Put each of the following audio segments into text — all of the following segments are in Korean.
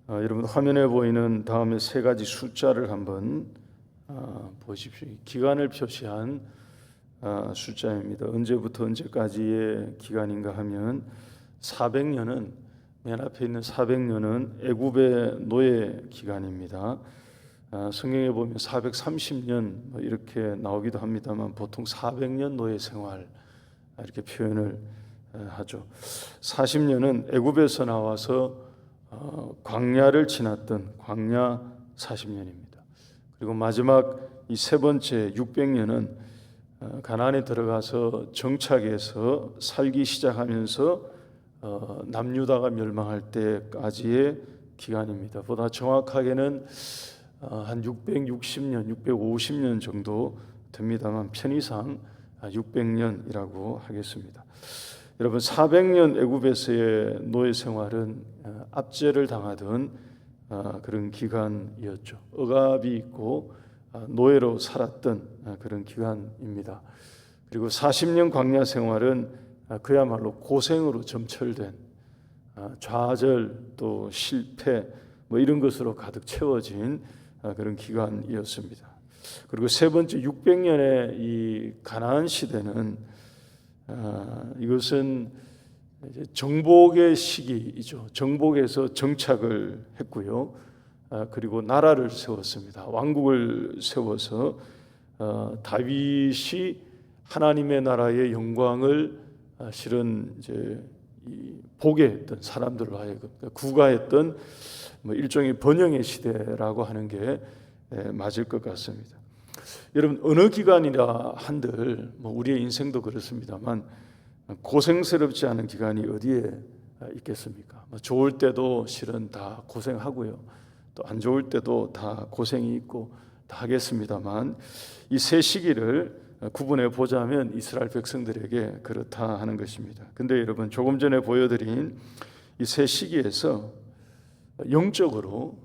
여러분 화면에 보이는 다음에 세 가지 숫자를 한번 보십시오. 기간을 표시한 숫자입니다. 언제부터 언제까지의 기간인가 하면 400년은 맨 앞에 있는 400년은 애굽의 노예 기간입니다. 성경에 보면 430년 이렇게 나오기도 합니다만 보통 400년 노예 생활 이렇게 표현을 하죠. 40년은 애굽에서 나와서 광야를 지났던 광야 40년입니다. 그리고 마지막 이 세 번째 600년은 가나안에 들어가서 정착해서 살기 시작하면서 남유다가 멸망할 때까지의 기간입니다. 보다 정확하게는 한 660년, 650년 정도 됩니다만 편의상 600년이라고 하겠습니다. 여러분 400년 애굽에서의 노예 생활은 압제를 당하던 그런 기간이었죠. 억압이 있고 노예로 살았던 그런 기간입니다. 그리고 40년 광야 생활은 그야말로 고생으로 점철된 좌절 또 실패 이런 것으로 가득 채워진 그런 기간이었습니다. 그리고 세 번째 600년의 이 가나안 시대는 이것은 이제 정복의 시기이죠. 정복에서 정착을 했고요. 그리고 나라를 세웠습니다. 왕국을 세워서 다윗이 하나님의 나라의 영광을 실은 이제 보게 했던 사람들로 하여금 구가했던 일종의 번영의 시대라고 하는 게 맞을 것 같습니다. 여러분 어느 기간이라 한들 우리의 인생도 그렇습니다만 고생스럽지 않은 기간이 어디에 있겠습니까? 좋을 때도 실은 다 고생하고요. 또 안 좋을 때도 다 고생이 있고 다 하겠습니다만 이 세 시기를 구분해 보자면 이스라엘 백성들에게 그렇다 하는 것입니다. 근데 여러분 조금 전에 보여드린 이 세 시기에서 영적으로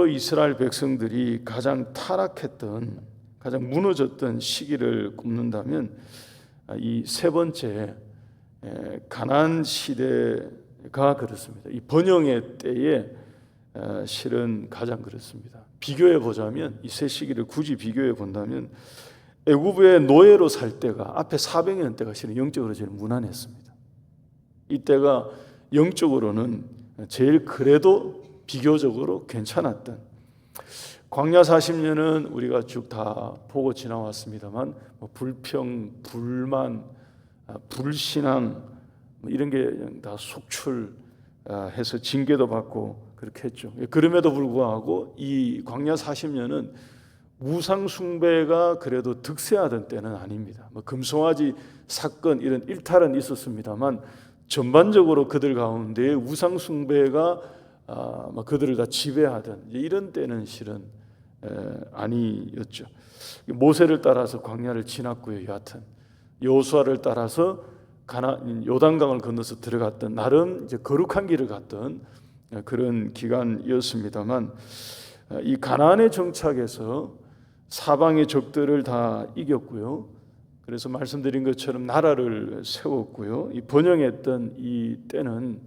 이스라엘 백성들이 가장 타락했던 가장 무너졌던 시기를 꼽는다면 이 세 번째 가나안 시대가 그렇습니다. 이 번영의 때에 실은 가장 그렇습니다. 비교해 보자면 이 세 시기를 굳이 비교해 본다면 애굽의 노예로 살 때가 앞에 400년 때가 실은 영적으로 제일 무난했습니다. 이때가 영적으로는 제일 그래도 비교적으로 괜찮았던 광야 40년은 우리가 쭉 다 보고 지나왔습니다만 불평, 불만, 불신앙 이런 게 다 속출해서 징계도 받고 그렇게 했죠. 그럼에도 불구하고 이 광야 40년은 우상 숭배가 그래도 득세하던 때는 아닙니다. 금송아지 사건 이런 일탈은 있었습니다만 전반적으로 그들 가운데 우상 숭배가 그들을 다 지배하던 이런 때는 실은 아니었죠. 모세를 따라서 광야를 지났고요. 여하튼 여호수아를 따라서 요단강을 건너서 들어갔던 나름 이제 거룩한 길을 갔던 그런 기간이었습니다만 이 가나안의 정착에서 사방의 적들을 다 이겼고요. 그래서 말씀드린 것처럼 나라를 세웠고요. 이 번영했던 이 때는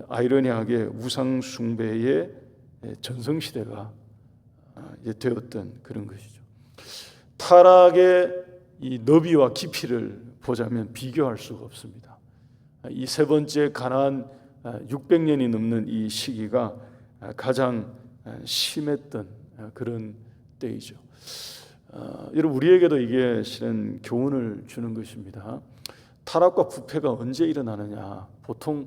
아이러니하게 우상 숭배의 전성시대가 이제 되었던 그런 것이죠. 타락의 이 너비와 깊이를 보자면 비교할 수가 없습니다. 이 세 번째 가나안 600년이 넘는 이 시기가 가장 심했던 그런 때이죠. 여러분 우리에게도 이게 실은 교훈을 주는 것입니다. 타락과 부패가 언제 일어나느냐? 보통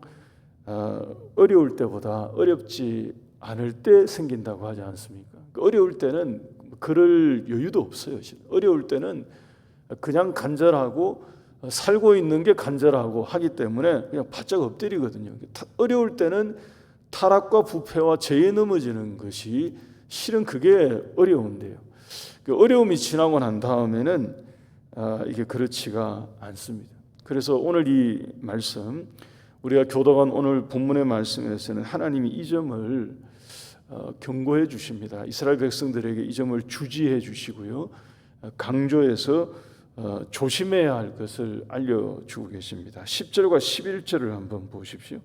어려울 때보다 어렵지 않을 때 생긴다고 하지 않습니까? 어려울 때는 그럴 여유도 없어요. 어려울 때는 그냥 간절하고 살고 있는 게 간절하고 하기 때문에 그냥 바짝 엎드리거든요. 어려울 때는 타락과 부패와 죄에 넘어지는 것이 실은 그게 어려운데요. 어려움이 지나고 난 다음에는 이게 그렇지가 않습니다. 그래서 오늘 이 말씀 우리가 교도관 오늘 본문의 말씀에서는 하나님이 이 점을 경고해 주십니다. 이스라엘 백성들에게 이 점을 주지해 주시고요. 강조해서 조심해야 할 것을 알려주고 계십니다. 10절과 11절을 한번 보십시오.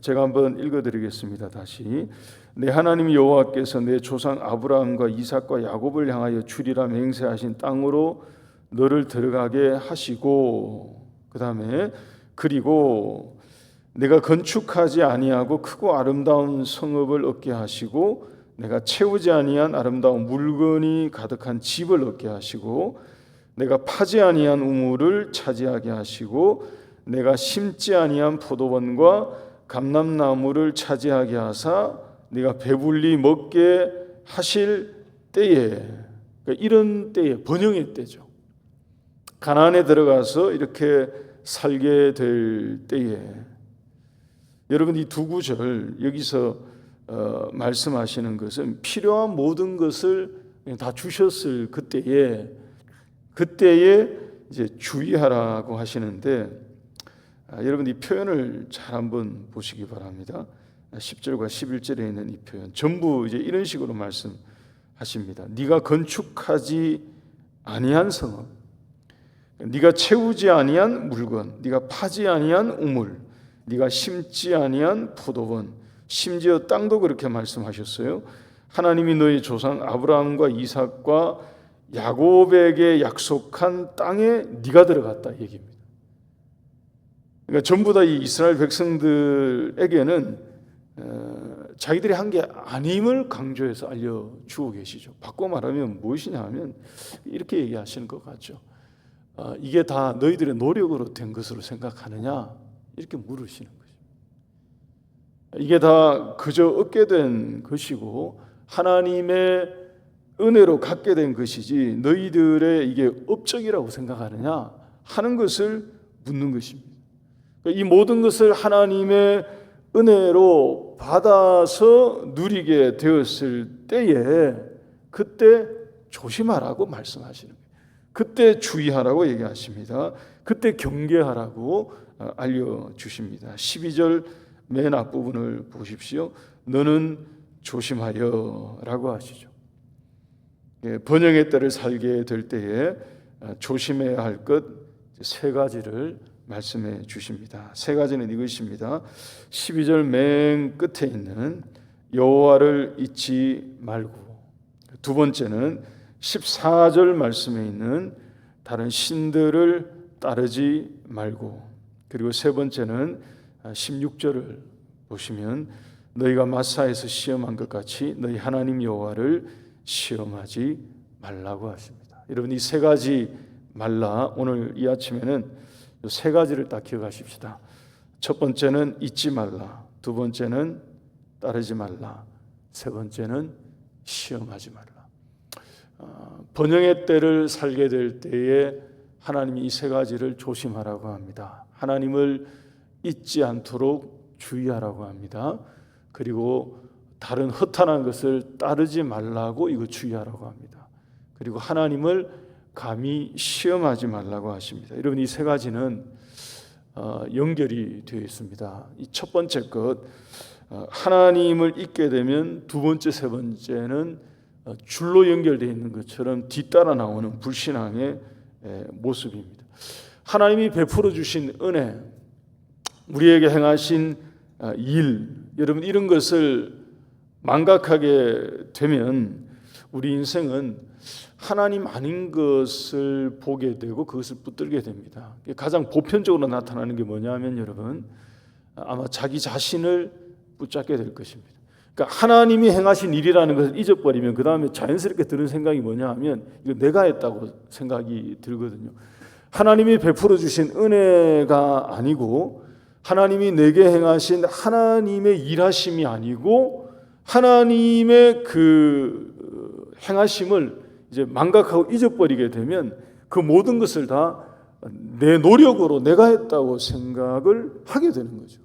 제가 한번 읽어드리겠습니다. 다시. 내 하나님 여호와께서 내 조상 아브라함과 이삭과 야곱을 향하여 주리라 맹세하신 땅으로 너를 들어가게 하시고, 그 다음에 그리고 내가 건축하지 아니하고 크고 아름다운 성읍을 얻게 하시고, 내가 채우지 아니한 아름다운 물건이 가득한 집을 얻게 하시고, 내가 파지 아니한 우물을 차지하게 하시고, 내가 심지 아니한 포도원과 감람나무를 차지하게 하사 네가 배불리 먹게 하실 때에, 그러니까 이런 때에, 번영의 때죠. 가나안에 들어가서 이렇게 살게 될 때에, 여러분 이 두 구절 여기서 말씀하시는 것은 필요한 모든 것을 다 주셨을 그때에 이제 주의하라고 하시는데, 여러분 이 표현을 잘 한번 보시기 바랍니다. 10절과 11절에 있는 이 표현 전부 이제 이런 식으로 말씀하십니다. 네가 건축하지 아니한 성읍, 네가 채우지 아니한 물건, 네가 파지 아니한 우물, 네가 심지 아니한 포도원, 심지어 땅도 그렇게 말씀하셨어요. 하나님이 너희 조상 아브라함과 이삭과 야곱에게 약속한 땅에 네가 들어갔다 얘기입니다. 그러니까 전부 다 이 이스라엘 백성들에게는 자기들이 한 게 아님을 강조해서 알려주고 계시죠. 바꿔 말하면 무엇이냐 하면 이렇게 얘기하시는 것 같죠. 이게 다 너희들의 노력으로 된 것으로 생각하느냐 이렇게 물으시는 거죠. 이게 다 그저 얻게 된 것이고 하나님의 은혜로 갖게 된 것이지 너희들의 이게 업적이라고 생각하느냐 하는 것을 묻는 것입니다. 이 모든 것을 하나님의 은혜로 받아서 누리게 되었을 때에 그때 조심하라고 말씀하시는 거예요. 그때 주의하라고 얘기하십니다. 그때 경계하라고 알려주십니다. 12절 맨 앞부분을 보십시오. 너는 조심하여 라고 하시죠. 번영의 때를 살게 될 때에 조심해야 할 것 세 가지를 말씀해 주십니다. 세 가지는 이것입니다. 12절 맨 끝에 있는 여호와를 잊지 말고, 두 번째는 14절 말씀에 있는 다른 신들을 따르지 말고, 그리고 세 번째는 16절을 보시면 너희가 마사에서 시험한 것 같이 너희 하나님 여호와를 시험하지 말라고 하십니다. 여러분 이 세 가지 말라, 오늘 이 아침에는 이 세 가지를 딱 기억하십시다. 첫 번째는 잊지 말라, 두 번째는 따르지 말라, 세 번째는 시험하지 말라. 번영의 때를 살게 될 때에 하나님이 이 세 가지를 조심하라고 합니다. 하나님을 잊지 않도록 주의하라고 합니다. 그리고 다른 허탄한 것을 따르지 말라고 이거 주의하라고 합니다. 그리고 하나님을 감히 시험하지 말라고 하십니다. 여러분 이 세 가지는 연결이 되어 있습니다. 이 첫 번째 것, 하나님을 잊게 되면 두 번째, 세 번째는 줄로 연결되어 있는 것처럼 뒤따라 나오는 불신앙의 모습입니다. 하나님이 베풀어 주신 은혜, 우리에게 행하신 일, 여러분 이런 것을 망각하게 되면 우리 인생은 하나님 아닌 것을 보게 되고 그것을 붙들게 됩니다. 가장 보편적으로 나타나는 게 뭐냐면 여러분 아마 자기 자신을 붙잡게 될 것입니다. 그러니까 하나님이 행하신 일이라는 것을 잊어버리면 그 다음에 자연스럽게 드는 생각이 뭐냐 하면 이거 내가 했다고 생각이 들거든요. 하나님이 베풀어 주신 은혜가 아니고 하나님이 내게 행하신 하나님의 일하심이 아니고 하나님의 그 행하심을 이제 망각하고 잊어버리게 되면 그 모든 것을 다 내 노력으로 내가 했다고 생각을 하게 되는 거죠.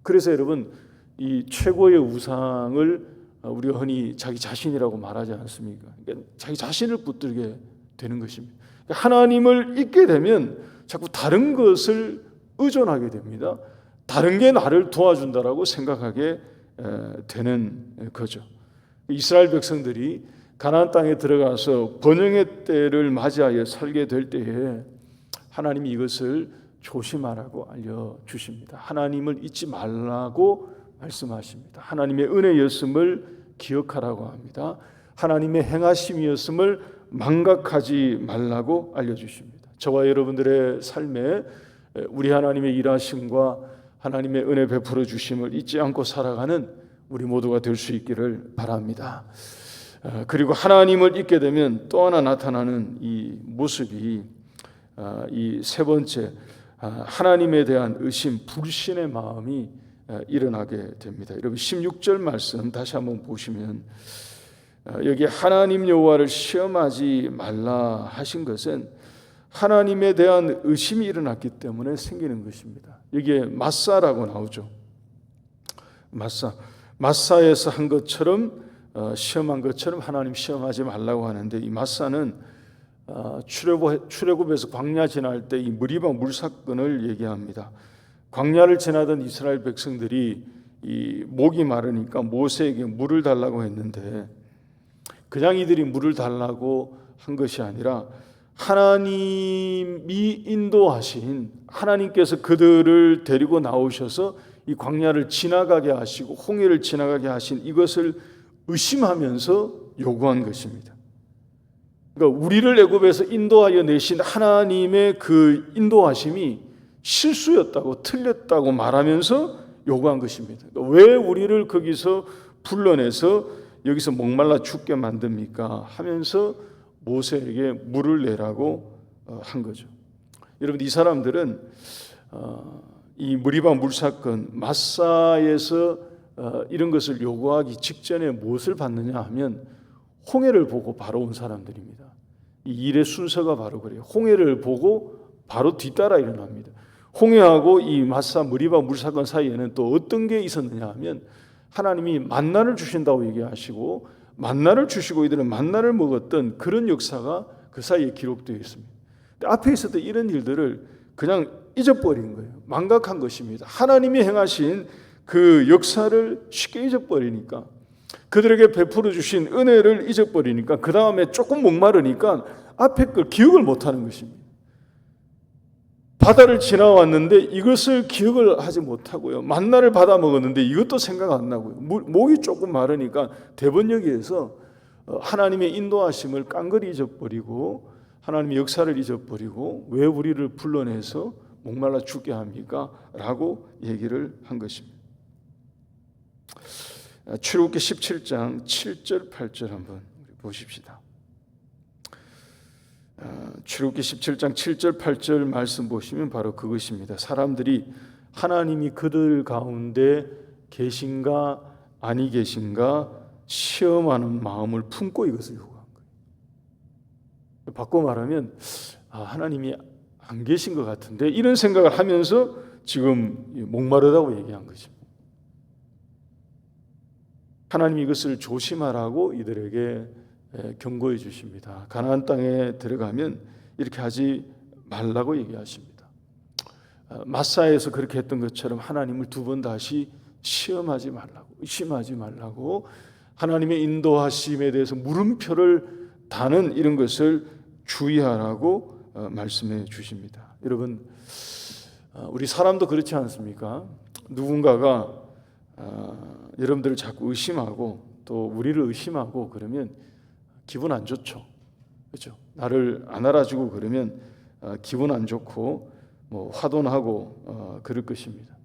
그래서 여러분 이 최고의 우상을 우리가 흔히 자기 자신이라고 말하지 않습니까? 그러니까 자기 자신을 붙들게 되는 것입니다. 하나님을 잊게 되면 자꾸 다른 것을 의존하게 됩니다. 다른 게 나를 도와준다라고 생각하게 되는 거죠. 이스라엘 백성들이 가나안 땅에 들어가서 번영의 때를 맞이하여 살게 될 때에 하나님이 이것을 조심하라고 알려주십니다. 하나님을 잊지 말라고 말씀하십니다. 하나님의 은혜였음을 기억하라고 합니다. 하나님의 행하심이었음을 망각하지 말라고 알려주십니다. 저와 여러분들의 삶에 우리 하나님의 일하심과 하나님의 은혜 베풀어 주심을 잊지 않고 살아가는 우리 모두가 될 수 있기를 바랍니다. 그리고 하나님을 잊게 되면 또 하나 나타나는 이 모습이 이 세 번째, 하나님에 대한 의심, 불신의 마음이 일어나게 됩니다. 여러분 16절 말씀 다시 한번 보시면 여기 하나님 여호와를 시험하지 말라 하신 것은 하나님에 대한 의심이 일어났기 때문에 생기는 것입니다. 여기에 마사라고 나오죠. 마사에서 한 것처럼 시험한 것처럼 하나님 시험하지 말라고 하는데, 이 마사는 출애굽에서 광야 지날 때 이 무리바 물사건을 얘기합니다. 광야를 지나던 이스라엘 백성들이 이 목이 마르니까 모세에게 물을 달라고 했는데, 그냥 이들이 물을 달라고 한 것이 아니라 하나님이 인도하신, 하나님께서 그들을 데리고 나오셔서 이 광야를 지나가게 하시고 홍해를 지나가게 하신 이것을 의심하면서 요구한 것입니다. 그러니까 우리를 애굽에서 인도하여 내신 하나님의 그 인도하심이 실수였다고, 틀렸다고 말하면서 요구한 것입니다. 그러니까 왜 우리를 거기서 불러내서 여기서 목말라 죽게 만듭니까? 하면서 모세에게 물을 내라고 한 거죠. 여러분, 이 사람들은 이 무리바 물사건, 마사에서 이런 것을 요구하기 직전에 무엇을 받느냐 하면 홍해를 보고 바로 온 사람들입니다. 이 일의 순서가 바로 그래요. 홍해를 보고 바로 뒤따라 일어납니다. 홍해하고 이 마사 무리바 물사건 사이에는 또 어떤 게 있었느냐 하면 하나님이 만나를 주신다고 얘기하시고, 만나를 주시고 이들은 만나를 먹었던 그런 역사가 그 사이에 기록되어 있습니다. 앞에 있었던 이런 일들을 그냥 잊어버린 거예요. 망각한 것입니다. 하나님이 행하신 그 역사를 쉽게 잊어버리니까, 그들에게 베풀어 주신 은혜를 잊어버리니까, 그 다음에 조금 목마르니까 앞에 걸 기억을 못하는 것입니다. 바다를 지나왔는데 이것을 기억을 하지 못하고요, 만나를 받아 먹었는데 이것도 생각 안 나고요, 목이 조금 마르니까 대번역에서 하나님의 인도하심을 깡그리 잊어버리고 하나님의 역사를 잊어버리고 왜 우리를 불러내서 목말라 죽게 합니까? 라고 얘기를 한 것입니다. 출애굽기 17장 7절 8절 한번 보십시다. 출애굽기 17장 7절 8절 말씀 보시면 바로 그것입니다. 사람들이 하나님이 그들 가운데 계신가 아니 계신가 시험하는 마음을 품고 이것을 요구한 거예요. 바꿔 말하면 하나님이 안 계신 것 같은데, 이런 생각을 하면서 지금 목마르다고 얘기한 것입니다. 하나님이 이것을 조심하라고 이들에게 경고해 주십니다. 가나안 땅에 들어가면 이렇게 하지 말라고 얘기하십니다. 마사에서 그렇게 했던 것처럼 하나님을 두 번 다시 시험하지 말라고, 의심하지 말라고, 하나님의 인도하심에 대해서 물음표를 다는 이런 것을 주의하라고 말씀해 주십니다. 여러분, 우리 사람도 그렇지 않습니까? 누군가가 여러분들을 자꾸 의심하고 또 우리를 의심하고 그러면 기분 안 좋죠. 그렇죠? 나를 안 알아주고 그러면 기분 안 좋고 화돈하고 그럴 것입니다.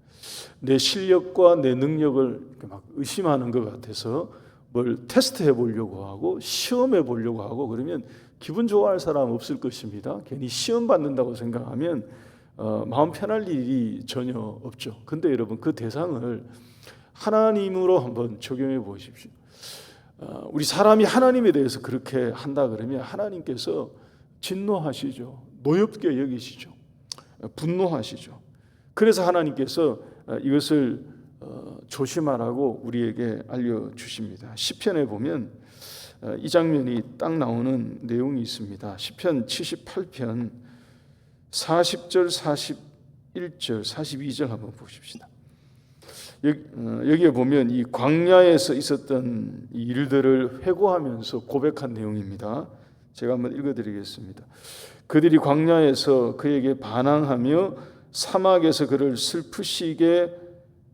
내 실력과 내 능력을 막 의심하는 것 같아서 뭘 테스트해 보려고 하고 시험해 보려고 하고 그러면 기분 좋아할 사람 없을 것입니다. 괜히 시험 받는다고 생각하면 마음 편할 일이 전혀 없죠. 근데 여러분, 그 대상을 하나님으로 한번 적용해 보십시오. 우리 사람이 하나님에 대해서 그렇게 한다 그러면 하나님께서 진노하시죠. 노엽게 여기시죠. 분노하시죠. 그래서 하나님께서 이것을 조심하라고 우리에게 알려주십니다. 시편에 보면 이 장면이 딱 나오는 내용이 있습니다. 시편 78편 40절, 41절, 42절 한번 보십시다. 여기에 보면 이 광야에서 있었던 이 일들을 회고하면서 고백한 내용입니다. 제가 한번 읽어드리겠습니다. 그들이 광야에서 그에게 반항하며 사막에서 그를 슬프시게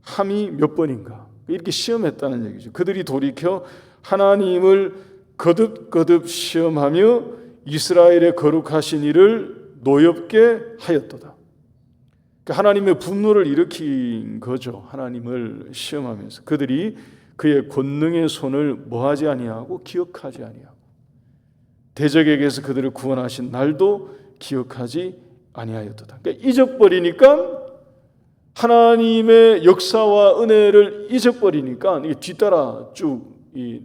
함이 몇 번인가, 이렇게 시험했다는 얘기죠. 그들이 돌이켜 하나님을 거듭거듭 시험하며 이스라엘의 거룩하신 이를 노엽게 하였도다. 하나님의 분노를 일으킨 거죠. 하나님을 시험하면서 그들이 그의 권능의 손을 뭐하지 아니하고 기억하지 아니하고 대적에게서 그들을 구원하신 날도 기억하지 아니하였도다. 그러니까 잊어버리니까, 하나님의 역사와 은혜를 잊어버리니까 이게 뒤따라 쭉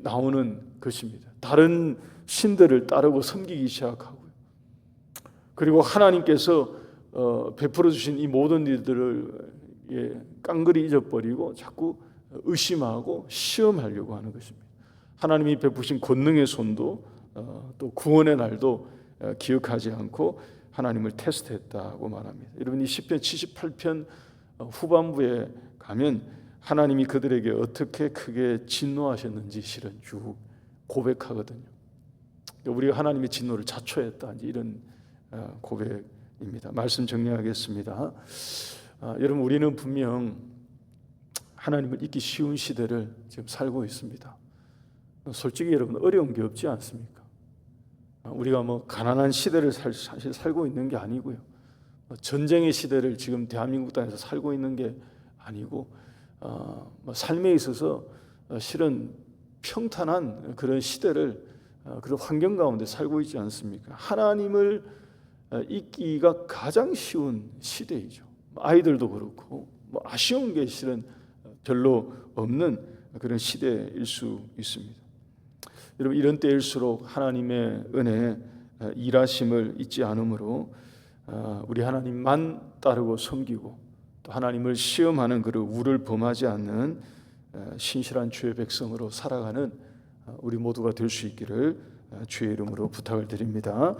나오는 것입니다. 다른 신들을 따르고 섬기기 시작하고요. 그리고 하나님께서 베풀어 주신 이 모든 일들을 깡그리 잊어버리고 자꾸 의심하고 시험하려고 하는 것입니다. 하나님이 베푸신 권능의 손도 또 구원의 날도 기억하지 않고 하나님을 테스트했다고 말합니다. 여러분, 이 시편 78편 후반부에 가면 하나님이 그들에게 어떻게 크게 진노하셨는지 실은 쭉 고백하거든요. 우리가 하나님의 진노를 자초했다, 이런 고백입니다. 말씀 정리하겠습니다. 여러분, 우리는 분명 하나님을 잊기 쉬운 시대를 지금 살고 있습니다. 솔직히 여러분, 어려운 게 없지 않습니까? 우리가 가난한 시대를 사실 살고 있는 게 아니고요, 전쟁의 시대를 지금 대한민국 땅에서 살고 있는 게 아니고, 삶에 있어서 실은 평탄한 그런 시대를, 그런 환경 가운데 살고 있지 않습니까? 하나님을 잊기가 가장 쉬운 시대이죠. 아이들도 그렇고 아쉬운 게 실은 별로 없는 그런 시대일 수 있습니다. 여러분, 이런 때일수록 하나님의 은혜, 일하심을 잊지 않으므로 우리 하나님만 따르고 섬기고 또 하나님을 시험하는 그 우를 범하지 않는 신실한 주의 백성으로 살아가는 우리 모두가 될 수 있기를 주의 이름으로 부탁을 드립니다.